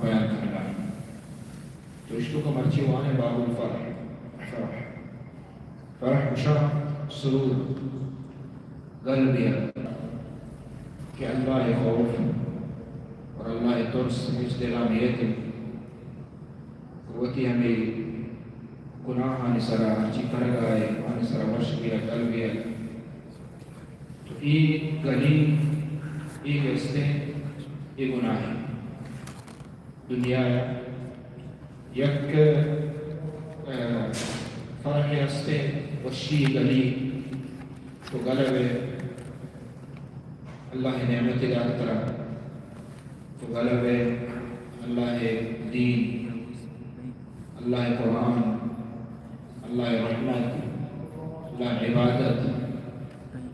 بیان کرنا ہے. تو اشتو کا مرچی وانے باب الفرح، فرح فرح بشرح سرور قلبی کہ اللہ خوف اور اللہ ترس مجھ دلامیت قوتی ہمیں گناہ آنے سرا ہرچی کرگا ہے آنے سرا ورش بیا قلبی ہے. تو ای گلی ای گستے ای گناہ ہے دنیا یک فرح ہستے وشی گلی تو غلب اللہ نعمت دار طرح تو غلب اللہ دین، اللہ قرآن، اللہ رحمت، اللہ عبادت،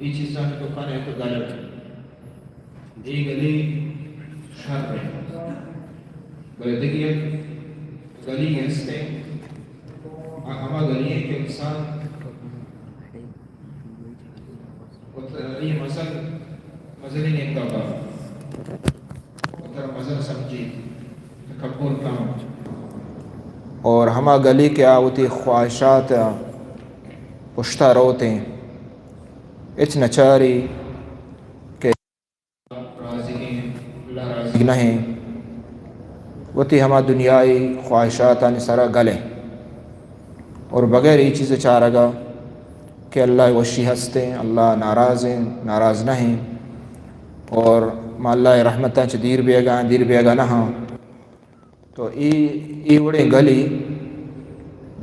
یہ چیزاں تو کھانے تو غلب یہ گلی شر ہے. بلے دیکھیے گلی ہستے ہما گلی ہے کہ انسان یہ مزل ہی نہیں کرتا مزل سمجھی تکبر کام اور ہما گلی کے آوتی خواہشات پشتہ روتے ہیں اچ نچاری کہ راضی نہیں وتی ہما دنیای خواہشات آنے سارا گلے اور بغیر یہ چیزیں چاہ گا کہ اللہ وشی ہستے اللہ ناراض ہیں ناراض نہیں اور ما اللہ رحمتاں چ دیر بیگا نہ تو ای وڑے گلی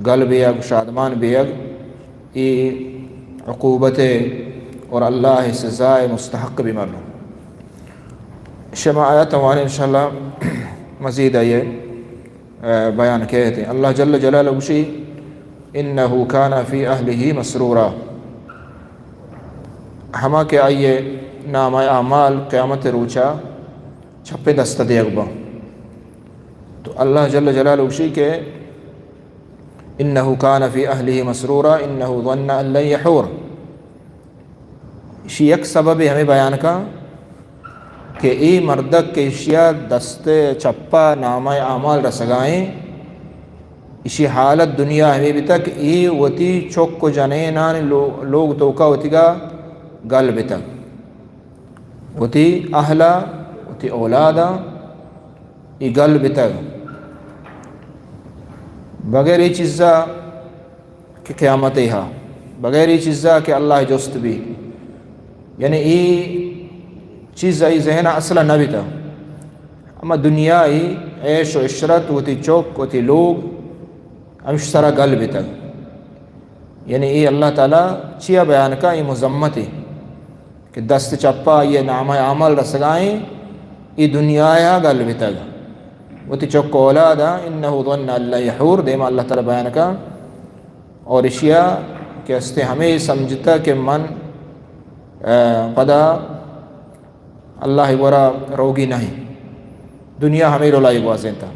گل بیگ شادمان بیگ ای عقوبت اور اللہ سزائے مستحق بھی مرنو. شما آیات ہمارے انشاءاللہ مزید آئیے بیان کہتے ہیں. اللہ جل جلالہ وشی انہو کانا فی اہلہ مسرورا ہما کے آئیے نام اعمال قیامت روچا چھپے دست دیگبا. تو اللہ جل جلالہ وشی کے انہو کانا فی اہلہ مسرورا انہو ظن ان لن یحور اسی یک سبب ہمیں بیان کا کہ ای مردک کے اشیاء دست چپا نام اعمال رسگائیں اسی حالت دنیا ہمیں بھی تک ای وتی چوک کو جنینان لوگ توکا وتی گا گل بھی تک وتی اہلا وتی اولادا ای گل بھی تک بغیر یہ چیزا کہ قیامت ہا بغیر یہ چیزا کہ اللہ جست بھی یعنی ای چیز ای ذہن اصلا نہ بھی تھا اما دنیا ای عیش و عشرت وتی چوک وتی لوگ ہمش سرا گل بھی تک یعنی ای اللہ تعالیٰ چیا بیان کا ای مذمت ہے کہ دست چپا یہ نام عمل رسگائیں ای دنیا یا گل بھی تک وتی چوک اولادا انہو ظن ان لن یحور دیما اللہ تعالیٰ بیان کا اور اشیاء کہ استے ہمیں سمجھتا کہ من پدا اللہ ورا روگی نہیں دنیا ہمیں رولائی واضح تھا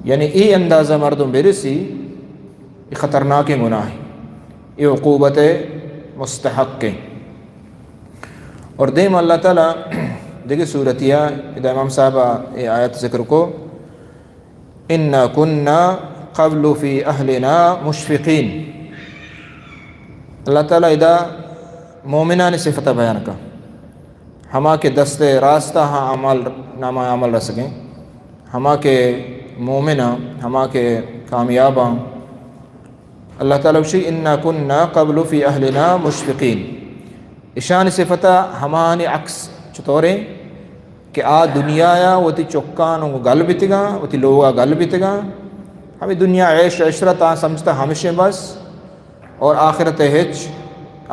یعنی ای اندازہ مردم برسی ای خطرناک گناہ ای عقوبت مستحق کے. اور دیم اللہ تعالیٰ دیکھیں صورتیہ ادا امام صاحبہ یہ آیت ذکر کو اِنَّا كُنَّا قَبْلُ فِي أَهْلِنَا مُشْفِقِينَ اللہ تعالیٰ ادا مومنان صفتہ بیان کا ہما کے دست راستہ ہاں عمل نامہ عمل رسگیں ہما کے مومنہ ہما کے کامیاباں اللہ تعالیٰ وشی اِنَّا كُنَّا قَبْلُ فِي أَهْلِنَا مُشْفِقِينَ اشان صفتہ ہمانی عکس چطوریں کہ آ دنیا یا وتی چکانوں کو گل بیتگا وتی لوگا گل بیتگا ہمیں دنیا عیش عشرت آن سمجھتا ہمیشہ بس اور آخرت ہچ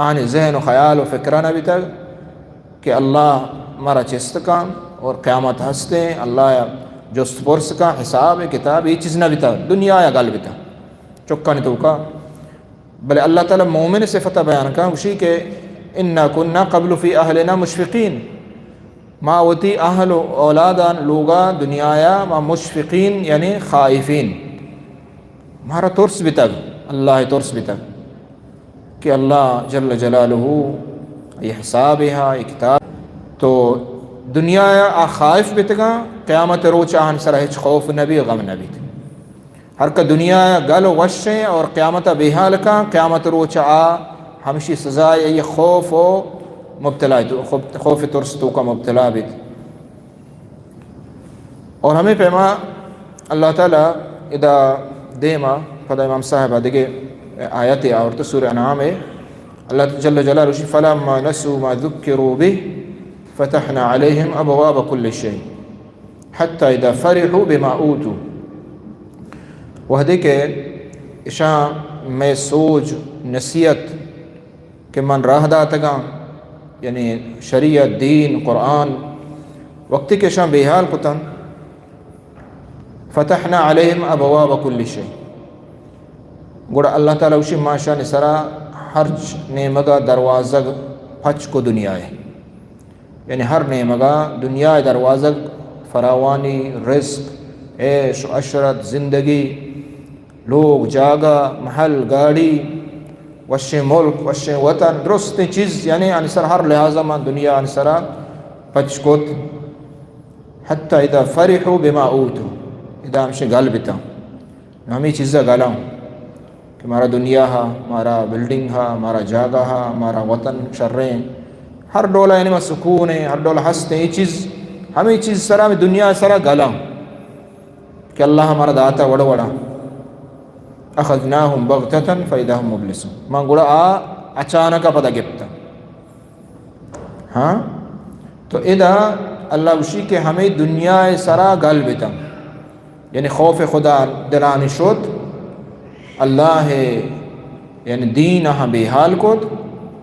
آنے ذہن و خیال و فکرانہ بھی تک کہ اللہ مرا چست کا اور قیامت ہستے اللہ جست پرس کا حساب کتاب یہ چیز نہ بھی تھا دنیا یا گل بھی تھا چکا نہیں تو کا بلے اللہ تعالیٰ مومن صفتہ بیان کا اسی کہ اِنَّا كُنَّا قَبْلُ فِي أَهْلِنَا مُشْفِقِينَ ما وتی اہل و اولادان لوگا دنیایا ما مشفقین یعنی خائفین ہمارا ترس بھی تک اللہ ترس بھی تک کہ اللہ جل جلالہ یہ حساب ہے یہ کتاب تو دنیا آ خائف بتگا قیامت روچ آہن سر ہچ خوف نبی غم نبی ہر کا دنیا گل وشیں اور قیامت بے حال کا قیامت روچ آ ہمشی سزا یہ خوف و مبتلا خوف ترستو کا مبتلا بھی. اور ہمیں پیما اللہ تعالیٰ ادا دیما پدا امام صاحب دیکھے آیت اور تو سورہ انعام ہے اللہ جل جلالہ فلما نسوا ما ذکروا به فتحنا علیہم ابواب کل شیء حتی اذا فرحوا بما اوتوا. وہ دیکھے اشاں میں سوچ نصیحت کہ من راہ داتگاں یعنی شریعت دین قرآن وقتی کے شاں بے حال کتن فتحنا علیہم ابواب کل شیء گوڑا اللہ تعالیٰ وشی ماشا نسرا ہر نیمگا دروازہ پھچ کو دنیا ہے یعنی ہر نیمگا دنیا دروازہ فراوانی رزق عیش و عشرت زندگی لوگ جاگا محل گاڑی وش ملک وش وطن درست چیز یعنی انسر ہر لحاظہ من دنیا انسرا پچ کوت حتی اذا فرحوا بما اوتوا اذا ہمشے گل بتا ہمیں چیزیں گالا ہوں کہ ہمارا دنیا ہا ہمارا بلڈنگ ہا ہمارا جاگا ہا ہمارا وطن شریں ہر ڈولہ یعنی میں سکون ہے ہر ڈولہ ہنستے یہ چیز ہمیں چیز سرا میں دنیا سرا گالا ہوں کہ اللہ ہمارا داتا وڑا وڑا اخذناہم بغتتاً فاذا ہم مبلسون ماں گوڑا اچانکا پدا گپتا ہاں تو ادا اللہ وشی کہ ہمیں دنیا سرا گل بتا یعنی خوف خدا دلانی شد اللہ یعنی دین ہاں بے حال کود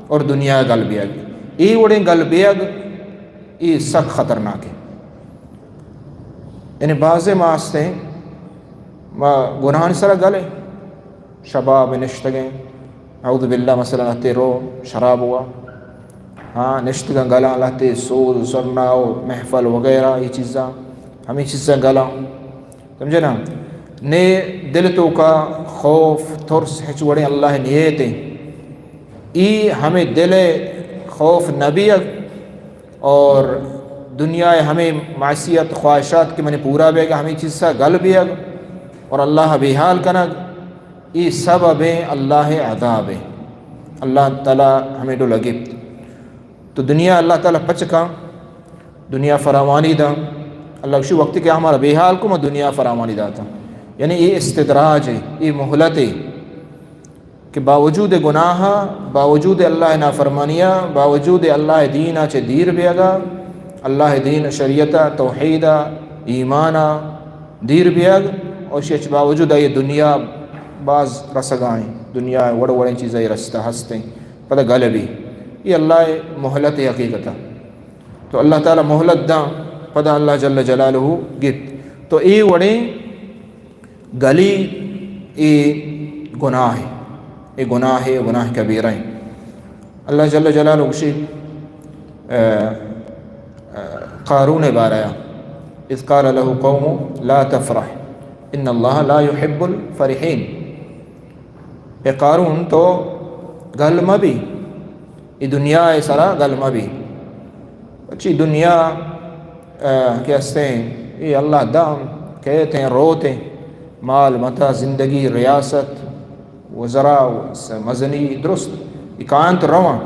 اور دنیا گل بیگ ای وڑیں گل بیگ ای سخت خطرناک ہے یعنی بعض ماستے گناہان سرا گلے شباب نشتگیں اعوذ باللہ مثلا لہتے رو شراب ہوا ہاں نشتگیں گلا لہتے سود سرناو محفل وغیرہ یہ چیزاں ہمیں چیزاں گلا سمجھے نا نے دل تو کا خوف ترس ہچ وڑے اللہ نیتے ای ہمیں دل خوف نبی اور دنیا ہمیں معصیت خواہشات کے منی پورا بے گا ہمیں چیز سا گل بھی اور اللہ بے حال کنگ ای سبب اللہ عذاب اللہ تعالیٰ ہمیں ڈو لگے تو دنیا اللہ تعالیٰ پچکا دنیا فراوانی دا اللہ کشی وقت کہ ہمارا بے حال کو میں دنیا فراوانی داتا یعنی یہ استدراج ہے یہ مہلت ہے کہ باوجود گناہ باوجود اللہ نافرمانیہ باوجود اللہ دینہ چے دیر بیگا اللہ دین شریعتہ توحیدہ ایمانہ دیر بیگ اور شیچ باوجود یہ دنیا بعض رسگائیں دنیا وڑ وڑیں چیزیں رستہ ہستے پتہ گل بھی یہ اللہ مہلت حقیقتہ تو اللہ تعالیٰ مہلت دا پتہ اللہ جل جلالہ گت تو ای وڑیں گلی ای گناہ ہے یہ گناہ ہے گناہ کبیرہ ہے اللہ جل جلالہ کشی قارون بارایا اذ قال له قوم لا تفرح ان اللہ لا يحب الفرحین اے قارون تو گل مبی یہ دنیا سرا گل مبی اچھی دنیا کہتے ہیں یہ اللہ دام کہتے ہیں روتے مال متا زندگی ریاست وزراء مزنی درست اکانت رواں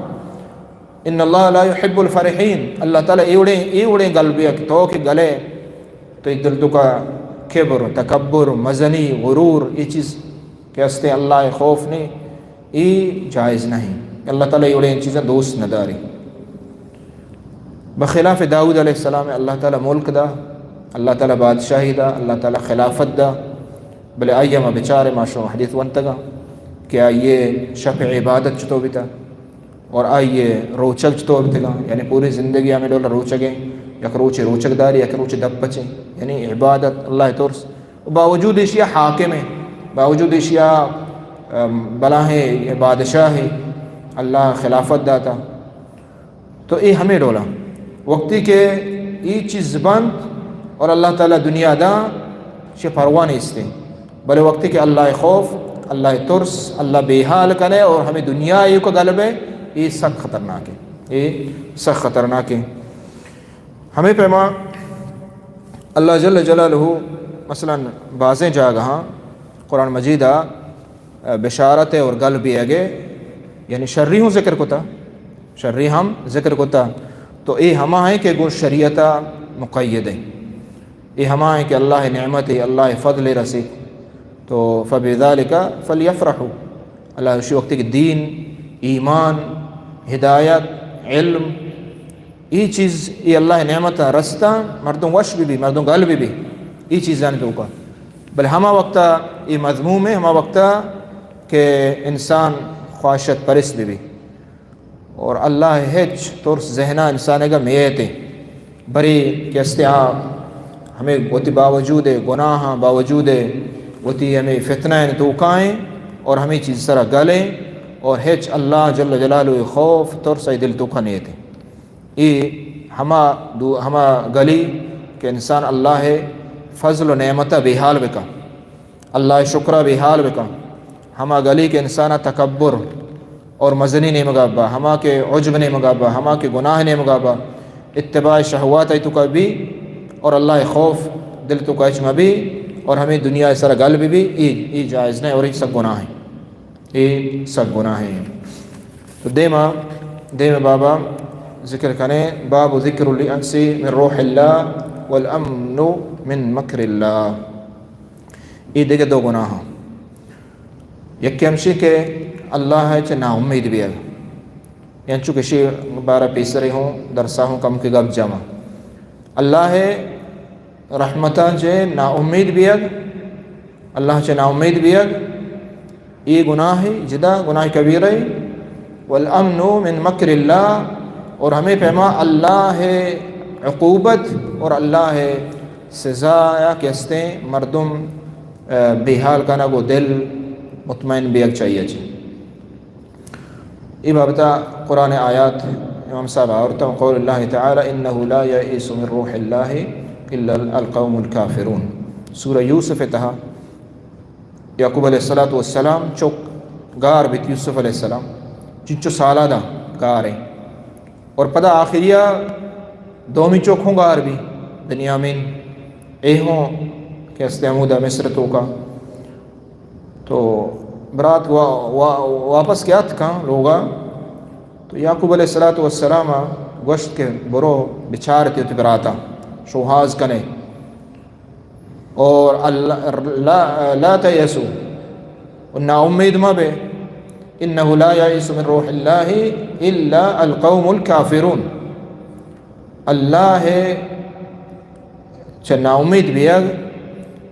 ان اللہ لا يحب الفرحین اللہ تعالیٰ ایوڑیں گل بھی تو کہ گلے تو ادھر تو کا کبر تکبر مزنی غرور یہ چیز کہتے ہیں اللہ خوف نے یہ جائز نہیں اللہ تعالیٰ ایوڑیں ان چیزیں دوست نہ داری بخلاف داؤد علیہ السلام اللہ تعالیٰ ملک دا اللہ تعالیٰ بادشاہی دا اللہ تعالیٰ خلافت دا بلے آئیے ما بیچارے ماشو حدیث ونتگا کہ آئیے شفع عبادت چطو بھی تھا اور آئیے روچک چطو بھی تھا یعنی پوری زندگی ہمیں ڈولا روچگیں یک روچک داری یک روچ دب پچیں یعنی عبادت اللہ ترس باوجود اشیاء حاکم ہے باوجود اشیاء بلا ہے بادشاہ ہے اللہ خلافت داتا تو یہ ہمیں ڈولا وقتی کہ یہ چیز بند اور اللہ تعالیٰ دنیا دا شے پرواہ نہیں استے بلے وقتی کہ اللہ خوف اللہ ترس اللہ بے حال کرے اور ہمیں دنیا یہ کو غلب ہے یہ سخت خطرناک ہے یہ سخت خطرناک ہے ہمیں پیما اللہ جل جلالہ مثلا بعضیں جاگہاں قرآن مجیدہ بشارت اور گل بھی اگے یعنی شرری ہوں ذکر کتا شرری ہم ذکر کتا تو اے ہما ہے کہ گو شریعتہ مقید ہے، یہ ہما ہے کہ اللہ نعمت اللہ فضل رسی تو فبذالک فلیفرحوا اللہ اسی وقت کہ دین ایمان ہدایت علم یہ چیز یہ اللہ نعمت رستہ مردوں وش بھی مردوں گل بھی یہ چیزاں تو کا بل ہما وقتا یہ مضموم ہے ہما وقتا کہ انسان خواہشت پرست بھی اور اللہ ہچ ترس ذہنہ انسان کا میتے بری کہ استعاب ہمیں وتی باوجود گناہ باوجود وتی ہمیں فتنہ توقائیں اور ہمیں چیز سرا گلیں اور ہچ اللہ جل جلالہ خوف ترس دل تو کھنیتے یہ ہما گلی کہ انسان اللہ فضل و نعمت بحال بکا اللہ شکرہ بحال بکا ہما گلی کے انسان تکبر اور مزنی نے مگابا ہما کے عجب نے مگابا ہما کے گناہ نے مگابا اتباع شہوات تو کا بھی اور اللہ خوف دل تو کا اچما بھی اور ہمیں دنیا اس طرح گل بھی یہ جائز نہیں اور یہ سب گناہ ہیں یہ سب گناہ ہیں تو دے بابا ذکر کریں باب ذکر الانس من روح اللہ والامن من مکر اللہ یہ دیکھے دو گناہ ہیں یک ہمشی کہ اللہ ہے نا امید بھی ہے یعنی چونکہ شی بارہ پیسرے ہوں درسا ہوں کم کے گب جمع اللہ ہے رحمتہ چے نا امید بھی ہے اللہ چے نا امید بھی ہے یہ گناہ ہے جدا گناہ کبیر ہے والامن من مکر اللہ اور ہمیں پیما اللہ ہے عقوبت اور اللہ ہے سزا یا کہستے مردم بحال کا نا وہ دل مطمئن بھی چاہیے جی یہ بابتا قرآن آیات امام صاحب عورتہ قول اللہ تعالی انہو لا یئیس من روح اللہ الا القوم الکافرون سورہ یوسف تہا یعقوب علیہ السلام چوک گار بیت یوسف علیہ السلام چنچو سالہ دا گاریں اور پدا آخریہ دومی چوک ہوں گار بھی بنیامین اے ہوں کہ استعمودہ مصر تو کا تو برات واپس کیا تھا لوگا تو یعقوب علیہ السلام گوشت کے برو بچارتے ہوتے براتا شوہاز کنے اور لا تیسو نا امید ما بے انہو لا یئیس من روح اللہ الا القوم الکافرون اللہ ہے نا امید بھی ہے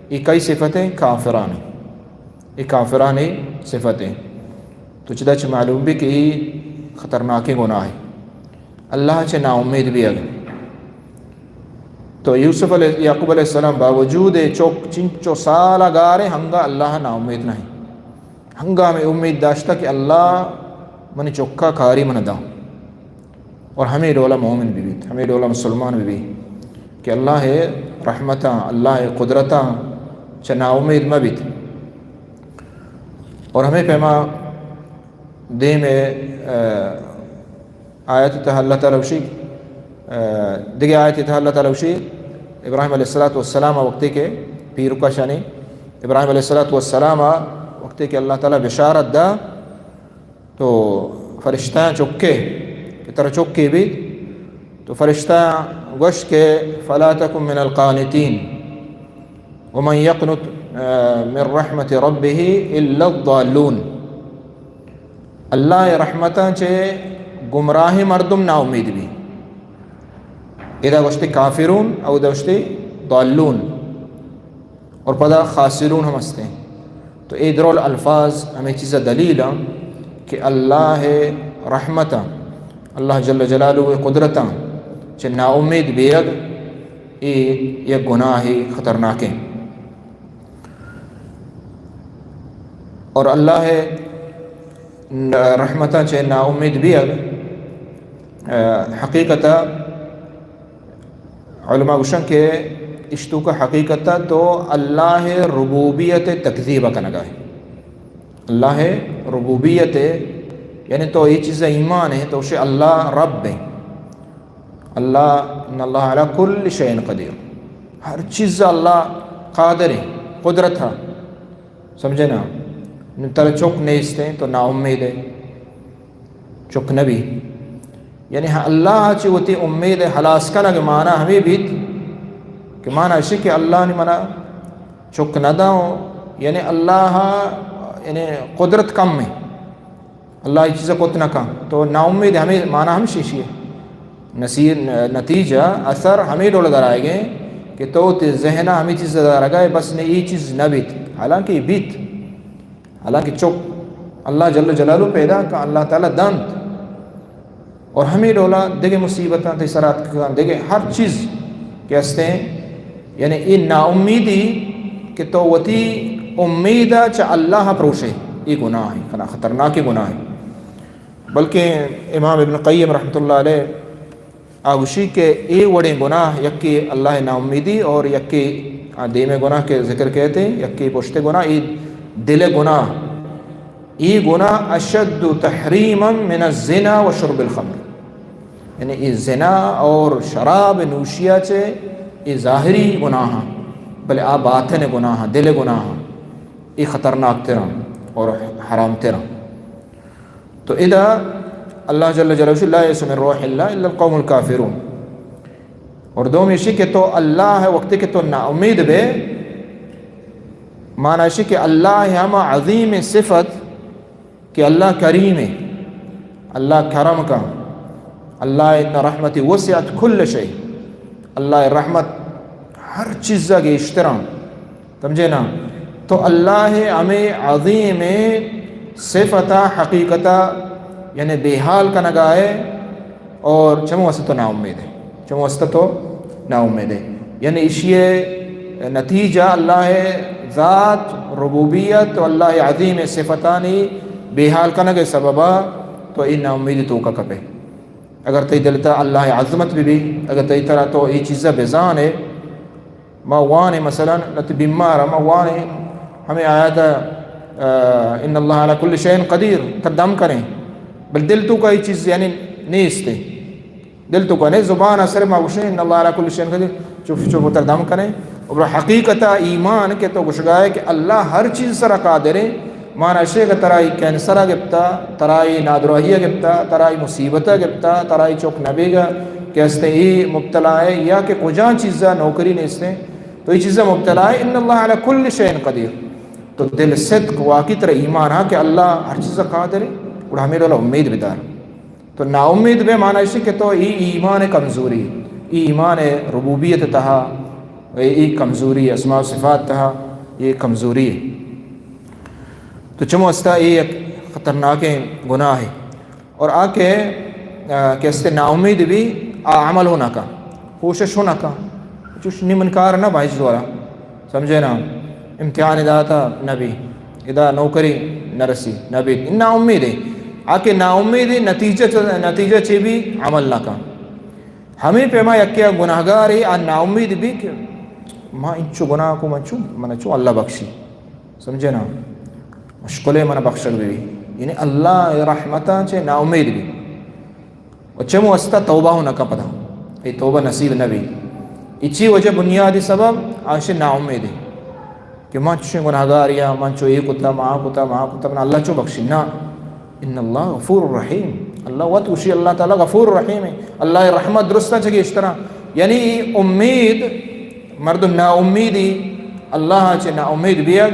یہ کئی صفتیں کافران ہیں یہ کافرانی صفتیں تو چدا چھ معلوم بھی کہ یہ خطرناک گناہ ہے اللہ چھ نا امید بھی ہے تو یعقوب علیہ السلام باوجود چوک چنچو سالہ گارے ہنگا اللہ نا امید نہیں ہنگا میں امید داشتا کہ اللہ منی چوکا کاری من دا اور ہمیں رولا مومن بھی ہمیں رولا مسلمان بھی کہ اللہ ہے رحمتاں اللہ ہے قدرتاں چھ نا امید مبیت اور ہمیں پیما دے میں آیت تہا اللہ تعالیٰ وشی دیگے آیت تہا اللہ تعالیٰ وشی ابراہیم علیہ السلام وقتی کے پیر کا شانی ابراہیم علیہ السلام وقتی کہ اللہ تعالیٰ بشارت دا تو فرشتہ چکے کہ طرح چکے بھی تو فرشتہ گوش کے فلا تکن من القانتین ومن یقنت من رحمت ربہ الا الضالون اللہ رحمتاں چے گمراہ مردم نا امید بھی اذا گوشتی کافرون او اذا گوشتی ضالون اور پدا خاسرون ہم ہستے ہیں تو اے درول الفاظ ہمیں چیزہ دلیلہ کہ اللہ رحمتاں اللہ جل جلالہ قدرتاں چے نا امید بیگ یہ گناہ خطرناک ہیں اور اللہ رحمتہ چے نا امید بھی حقیقتا علماء گوشن کے اشتو کا حقیقتا تو اللہ ربوبیت تکذیبہ کا نگاہ ہے اللہ ربوبیت یعنی تو یہ چیز ایمان ہے تو اسے اللہ رب ہے اللہ ان اللہ علی کل شیء قدیر، ہر چیز اللہ قادر ہے، قدرت ہے، سمجھے نا. تل چوک نیستے تو نا امید ہے چوک نبی، یعنی اللہ چی ہوتی امید حلاس کا لگے مانا ہمیں بیت کہ مانا اسی کہ اللہ نے منا چوک ندا ہو، یعنی اللہ یعنی قدرت کم ہے، اللہ یہ چیزیں کو اتنا کم، تو نا امید ہمیں مانا ہم شیشی ہے، نتیجہ اثر ہمیں ڈول در آئے گئے کہ تو ذہنہ ہمیں چیز در گئے بس نے یہ چیز نہ بیت، حالانکہ یہ بیت، حالانکہ چوک اللہ جل جلالہ پیدا کا اللہ تعالیٰ دانت، اور ہمیں ڈولا دیکھے مصیبتاں تیسرات کا دیکھے ہر چیز کے ہستے ہیں، یعنی یہ نا امیدی کہ تو وتی امیدہ چا اللہ پروشے، یہ گناہ ہے، خطرناک گناہ ہے. بلکہ امام ابن قیم رحمۃ اللہ علیہ آگوشی کے اے وڑے گناہ یکی اللہ نا امیدی اور یکی دیم گناہ کے ذکر کہتے ہیں، یکی پشت گناہ یہ دل گناہ، یہ گناہ اشد تحریما من الزنا و شرب الخمر، یعنی یہ زنا اور شراب نوشیا چے یہ ظاہری گناہ بلے آ باطن گناہ، دل گناہ، یہ خطرناک ترہ اور حرام ترہ. تو اذا اللہ جل جلالہ لا یأس من روح اللہ الا القوم الکافرون، اور دوم یہ کہ تو اللہ ہے وقت کہ تو نا امید بے معنی ہے کہ اللہ ہے ہم عظیم صفت کہ اللہ کریم ہے، اللہ کرم کا، اللہ ان رحمتی وسعت کل شیء، اللہ رحمت ہر چیز کے اشترام، سمجھے نا. تو اللہ ہے ہمیں عظیم صفتا حقیقتا یعنی بے حال کا نگاہ اور چمو وسط تو نا امید ہے، چمو وسط تو نا امید ہے، یعنی اسی نتیجہ اللہ ذات ربوبیت و اللہ عظیم صفتانی بے حال کا نگے سببا تو ان نا امید تو کا کپے. اگر تی دلتا اللہ عظمت بھی اگر تی طرح تو یہ چیزیں بیزان ہے، موانے مثلا نت بیمار موانے ہمیں آیا تھا ان اللہ علی کل شیء قدیر قدم کریں، بل دل تو کا یہ چیز یعنی نیستے، دل تو کا نہیں زبان اثر ماوشیں ان اللہ علی کل شیء قدیر چپ چپ تردم کریں، اور حقیقتا ایمان کے تو گشگائے کہ اللہ ہر چیز سر قادر ہے. مانا شیخ ترائی کینسرہ گپتا، ترائی نادرہیہ گپتا، ترائی مصیبتہ گپتا، ترائی چوک نبی گا کہ ہستے ہی مبتلا ہے یا کہ کجان چیزیں نوکری نیستے تو یہ چیزیں مبتلا ہے. ان اللہ علی کل شیء قدیر، تو دل صدق واقعی طرح ایمان ہاں کہ اللہ ہر چیز قادر ہے اور ہمیں والا امید بدار. تو نا امید بے مانا اسی کہ تو یہ ایمان کمزوری، یہ ایمان ربوبیت تہا، یہ کمزوری اسماء و صفات تہا، یہ کمزوری ہے. تو چمو استا یہ ایک خطرناک گناہ ہے. اور آ کے کیسے نا امید بھی عمل ہونا کا، کوشش ہونا کا، چوش نمنکار نہ بھائی دوارا، سمجھے نا. امتحان ادا تھا نبی ادا نوکری نہ رسی نبی نا امید ہے، آ کے نا امید نتیجہ چی بھی عمل نہ کا. ہمیں پیما یکیا گناہ گار ہے آ نا امید بھی کہ ماں انچو گناہ کو من چو اللہ بخشی، سمجھے نا، مشکلے من بخشک بھی، یعنی اللہ رحمتہ چے نا امید بھی. اور چمو استا توبہ ہونا کا پتا، یہ توبہ نصیب نبی اچھی وجہ بنیادی سبب آشے نا امید ہے کہ ماں چوشیں گناہ گار یا ماں چو یہ کتا ماں کتا اللہ چو بخشی نا. ان اللہ غفور الرحیم، اللہ وطوشی اللہ تعالیٰ غفور الرحیم ہے، اللہ رحمت درستہ چکے اس طرح. یعنی امید مرد نا امیدی اللہ چے نا امید بیگ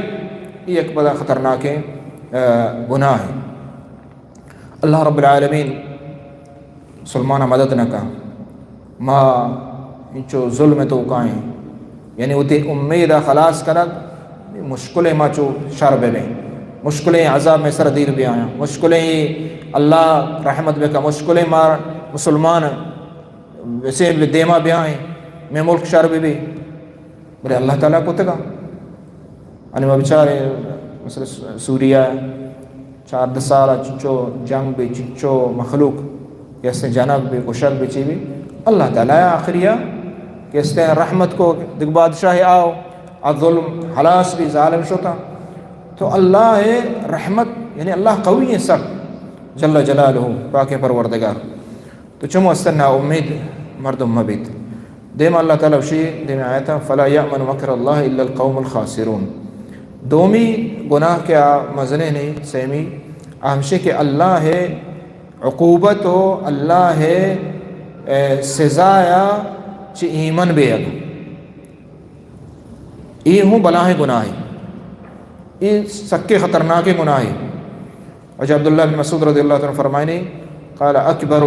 یہ ایک بڑا خطرناک گناہ ہے. اللہ رب العالمین سلمانہ مدد نہ کا ما انچو ظلم تو کائیں، یعنی وہ تے امید خلاص کرک مشکلیں ما چو شر بے مشکلیں عذاب میں سر دیر بھی آیا، مشکلیں اللہ رحمت بے کا، مشکلیں مار مسلمان ویسے دیما بھی آئیں میں ملک شر بھی بلے اللہ تعالیٰ کو تگا انما بیچارے مثلا سوریہ 4 سالہ چنچو جنگ بھی چنچو مخلوق کیسے جنگ بھی کشک بھی چی بھی اللہ تعالیٰ آخریہ کیسے رحمت کو دیکھ بادشاہ آؤ ظلم حلاس بھی ظالم شوتا. تو اللہ رحمت یعنی اللہ قوی ہے سب جل جلالہ پاک پروردگار. تو چمو استنا امید مردم مبیت دیم اللہ تعالیٰ وشی دیم آیتا فلا یأمن مکر اللہ الا القوم الخاسرون دومی گناہ کیا مزنے نہیں سیمی ہمشے کہ اللہ ہے عقوبت ہو اللہ ہے سزایا چی ایمن بے اگ ای ہوں بلاہ گناہ ای سکے خطرناک گناہ. اور عبداللہ بن مسعود رضی اللہ عنہ فرمائے قال اکبر